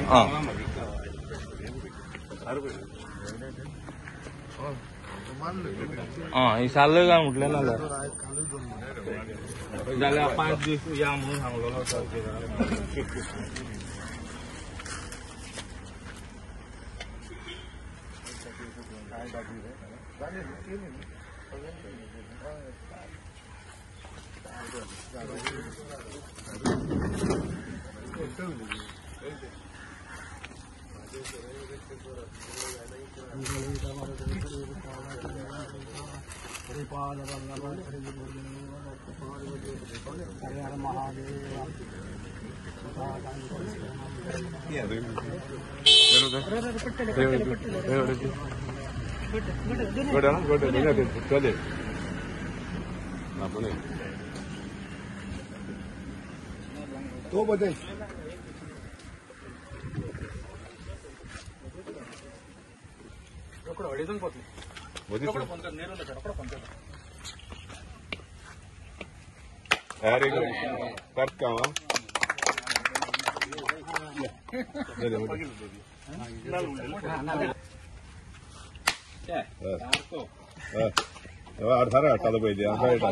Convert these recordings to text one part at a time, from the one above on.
हे चाललं का म्हटलं ना जाल्यार 5 दीस या म्हणून सांगलो तो बदल अरे कट का अडथळा हाडटालो पयलीं आमकां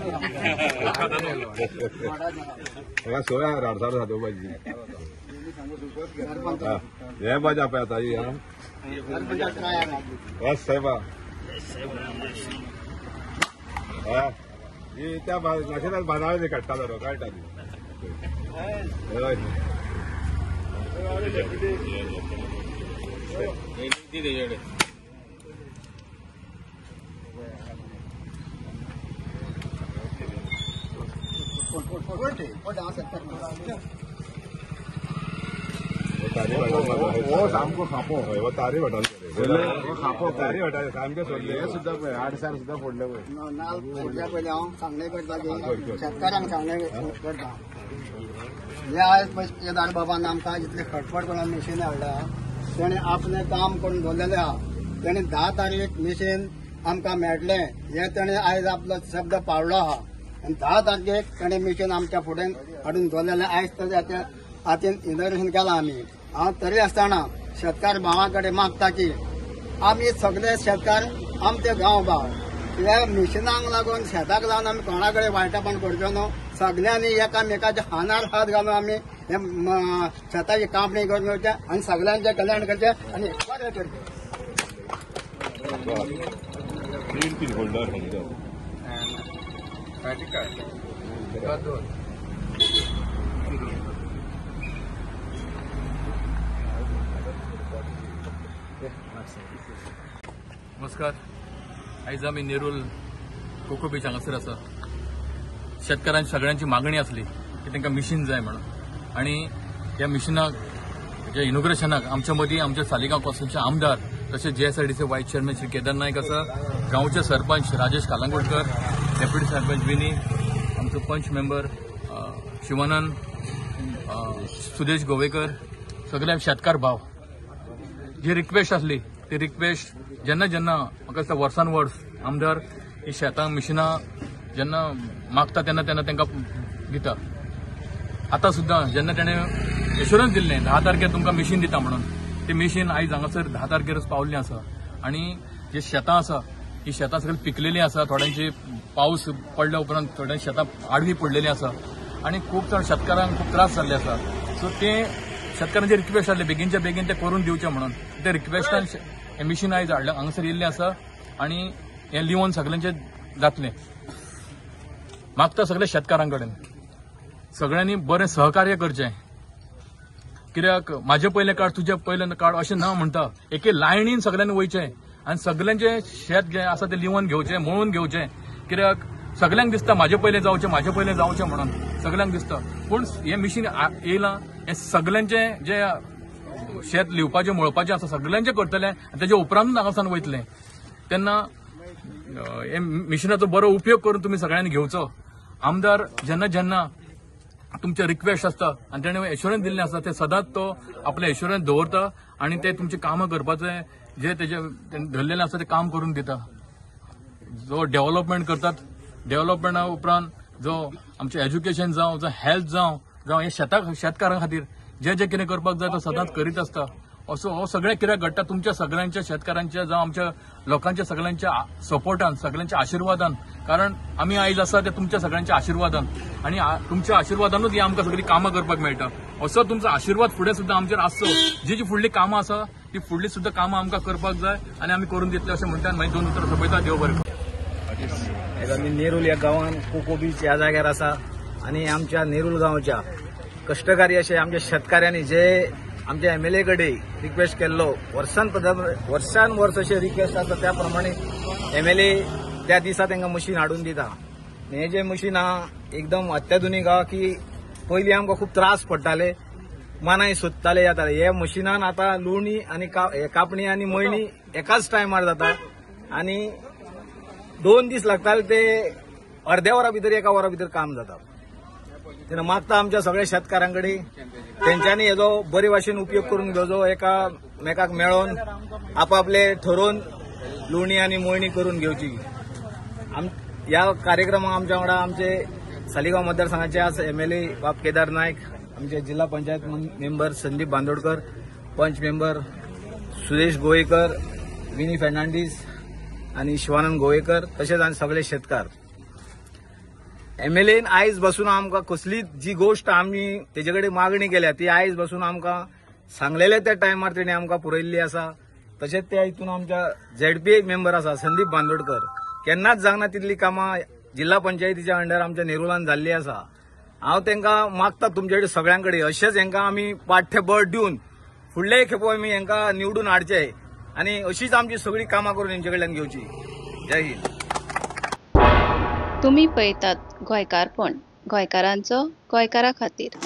म्हाका सोय अडथळा जातो पाहिजे हे मजा पळय आतां ही बस साहेबा ही त्या नॅशनल बांदावळी काडटालो रो कळटा ती सामको खापो तारी भटान खापो तारी भटान सामके सोडले हे सुद्धा पळय 8 साल सुद्धा फोडले पळय नाल फोडल्या पयलीं हांव सांगणे करता की शेतकारांक सांगणे करता हे आयज केदार बाबान आमकां जितले खटपट करून मशीन हाडल्या तेणे आपले काम करून दवरलेले आहा तेणे 10 तारीख मशीन आमकां मेळटलें हे तेणे आयज आपलो शब्द पाळलो आहा आनी 10 तारखेक तेणे मशीन आमच्या फुडें हाडून दवरलेलें आयज ताच्या हातीन इनोग्रेशन केलां आमी हांव तरी आसतना शेतकार भावा कडेन मागता की आमी सगळे शेतकार आमचे गांव भाव ह्या मिशनाक लागून शेताक लागून आमी कोणा कडेन वायटापण करचो न्हू सगळ्यांनी एकामेकाच्या हानार हात घालून आमी हे शेताची कापणी करून घेवचें आनी सगळ्यांचें कल्याण करचें आनी बरें करचें. नमस्कार. आयज आमी नेरूल कोको बीच हांगासर आसा. शेतकारांची सगळ्यांची मागणी आसली की तांकां मिशीन जाय म्हणून आनी ह्या मिशिनाक जे इनोग्रेशनाक आमच्या मदीं आमचे सालिगांव कॉन्स्टिट्युन्सीचे आमदार तशेंच JSRDC वायस चेअरमॅन श्री केदार नायक आसा, गांवचे सरपंच राजेश कालांगुटकर, डेप्युटी सरपंच विनी, आमचो पंच मेंबर शिवानंद, सुदेश गोवेकर, सगळे शेतकार भाव. जी रिक्वेस्ट आसली ती रिक्वेस्ट जेन्ना जेन्ना म्हाका दिसता वर्सान वर्स आमदार ही शेतां मिशिनां जेन्ना मागता तेन्ना तेन्ना तांकां दिता. आतां सुद्दां जेन्ना तेणें एश्युरन्स दिल्लें 10 तारखेर तुमकां मिशीन दिता म्हणून ती मिशीन आयज हांगासर 10 तारखेरच पावल्लीं आसा. आनी जी शेतां आसा ही शेतां सगळीं पिकलेलीं आसा. थोड्यांची पावस पडल्या उपरांत थोड्या शेतां आडवी पडलेलीं आसा आनी खूब चड शेतकारांक खूब त्रास जाल्ले आसा. सो ते शेतकारांची रिक्वेस्ट आसली बेगीनच्या बेगीन ते करून दिवचें म्हणून ते रिक्वेस्टान हें मिशीन आयज हांगासर येयल्लें आसा आनी हें लिवन सगळ्यांचें जातलें. मागता सगळ्या शेतकारां कडेन सगळ्यांनी बरें सहकार्य करचें. कित्याक म्हाजें पयलें काड तुजें पयलें काड अशें ना म्हणटा. एके लायनीन सगळ्यांनी वयचें आनी सगळ्यांचें शेत जें आसा तें लिवन घेवचें, मळून घेवचें. कित्याक सगळ्यांक दिसता म्हाजे पयलें जावचें म्हणून सगळ्यांक दिसता. पूण हें मिशीन येयलां हें सगळ्यांचें जें शेत लिवपाचें मळपाचें आसा सगळ्यांचें करतलें आनी तेजे उपरांत हांगासान वयतलें. तेन्ना हे मिशिनाचो बरो उपयोग करून तुमी सगळ्यांनी घेवचो. आमदार जेन्ना जेन्ना तुमचे रिक्वेस्ट आसता आनी तेणें एश्युरन्स दिल्लें आसा ते सदांच तो आपले एश्युरन्स दवरता आनी ते तुमची कामां करपाचें जे तेजे धरलेलें आसा तें काम करून दिता. जो डेव्हलपमेंट करतात डेव्हलपमेंटा उपरांत जो आमचें एज्युकेशन जावं जो हेल्थ जावं हे शेतकारां खातीर जे जे कितें करपाक जाय तो सदांच करीत आसता. असो हो सगळें कित्याक घडटा तुमच्या सगळ्यांच्या शेतकारांच्या जावं आमच्या लोकांच्या सगळ्यांच्या सपोर्टान, सगळ्यांच्या आशिर्वादान. कारण आमी आयज आसा ते तुमच्या सगळ्यांच्या आशिर्वादान आनी तुमच्या आशिर्वादानूच ही आमकां सगळीं कामां करपाक मेळटा. असो तुमचो आशिर्वाद फुडें सुद्दां आमचेर आसचो. जी फुडलीं कामां आसा ती फुडलीं सुद्दां कामां आमकां करपाक जाय आनी आमी करून दितले अशें म्हणटा. मागीर 2 उतरां सोंपयता. देव बरें करूं. आमी नेरूल ह्या गांवांत कोको बीच ह्या जाग्यार आसा आनी आमच्या नेरूल गांवच्या कश्टकारी अशे आमच्या शेतकाऱ्यांनी जे आमच्या एमएलए कडेन रिक्वेस्ट केल्लो वर्सान वर्स अशे रिक्वेस्ट आसा त्या प्रमाणे एमएलए त्या दिसा तांकां मशीन हाडून दिता. हे जे मशीन आहा एकदम अत्याधुनीक आहा की पयलीं आमकां खूब त्रास पडटाले, मानाय सोदताले जाताले. हे मशिनान आतां लुवणी आनी कापणी आनी मळणी एकाच टायमार जाता आनी 2 दीस लागताले ते अर्द्या वरा भितर 1 वरा भितर काम जाता. तेन्ना मागता आमच्या सगळ्या शेतकारांकडे तेंच्यांनी हेजो बरे भाशेन उपयोग करून घेवचो. एकामेकाक मेळोन आपापले ठरोवन लुवणी आनी मळणी करून घेवची. ह्या कार्यक्रमाक आमच्या वांगडा आमचे सालिगांव मतदारसंघाचे आज एमएलए बाब केदार नायक, आमचे जिल्हा पंचायत मेंबर संदीप बांदोडकर, पंच मेंबर सुरेश गोयेकर, विनी फर्नांडीस आनी शिवानंद गोयेकर तशेंच आनी सगळे शेतकार. एमएलएन आयज बसून आमकां कसलीच जी गोष्ट आमी तेजे कडेन मागणी केल्या ती आयज बसून आमकां सांगलेले त्या टायमार तेणी आमकां पुरयल्ली आसा. तशेंच त्या हितून आमच्या झेडपी मेंबर आसा संदीप बांदोडकर, केन्नाच जावना तितली कामां जिल्हा पंचायतीच्या अंडर आमच्या नेरुलान जाल्ली आसा. हांव तांकां मागता तुमचे कडेन सगळ्यां कडेन अशेंच हांकां आमी पाठ्यबळ दिवन फुडले खेपो आमी हांकां निवडून हाडचे आनी अशीच आमची सगळी कामां करून हेंचे कडल्यान घेवची. जय हिंद. तुम्ही पळयतात गोंयकारपण, गोंयकारांचो गोंयकारा खातीर.